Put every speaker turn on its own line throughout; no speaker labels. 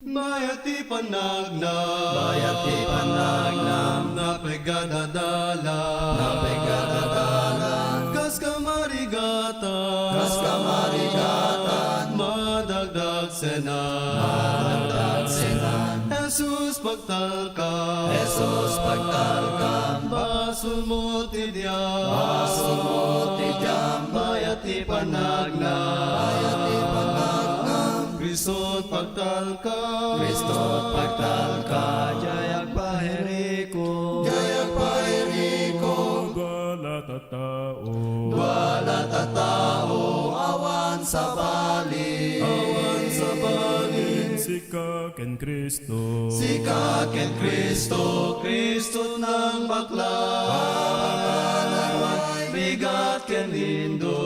Bayati panagnam, napegadadalan, kas kamarigatan, madagdag senan, Jesus pagtalkan, basul mo tidyam, bayati panagnam, Kristot pagtalka, jayak pahiriko, dwala tatao, awan sa balin,
Sika ken Kristo,
Kristo ng bakla, bigat ken lindo,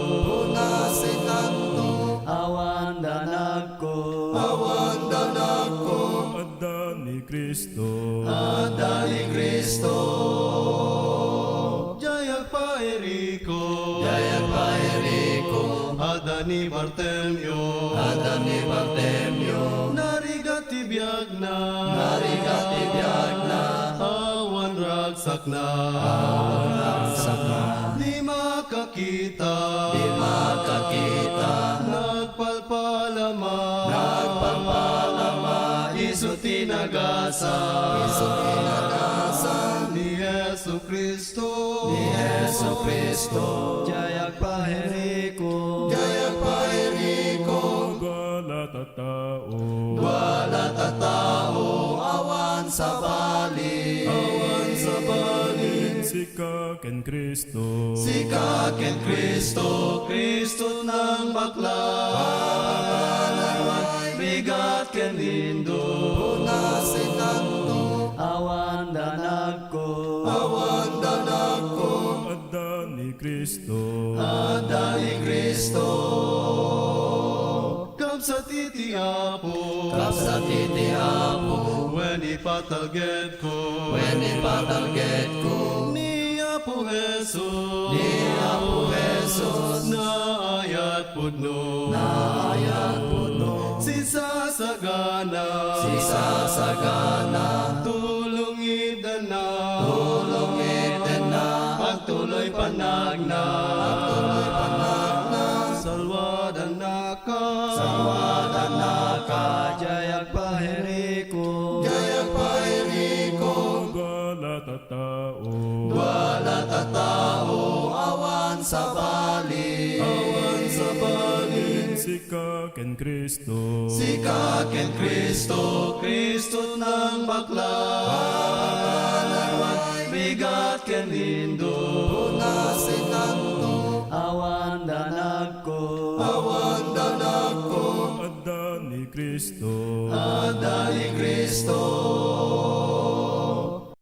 awan danag ko,
adda ni Kristo,
jayak pairiko, adani Bartemyo, narigati biyagna, awan ragsak na, di makakita, nagpalpalama, isu tinagasan, ni Yesu Kristo, jayak pahiriko,
wala tatao,
awan sa balin,
sika ken Kristo,
Kristo ng bakla, bigat ken lindo, awan danag ko,
adda ni Kristo,
kapsa titiapo, when ipatalged ko, ni Apo Jesus, na ayat pudno, si sasagana, tulong idana, pagtuloy panagna, salwadanaka, jayak pahiriko,
wala
tatao, awan sa balin,
sika ken Kristo,
Kristo ng bakla, bigat ken lindo, awan danag ko,
adda ni Kristo,
Kristo.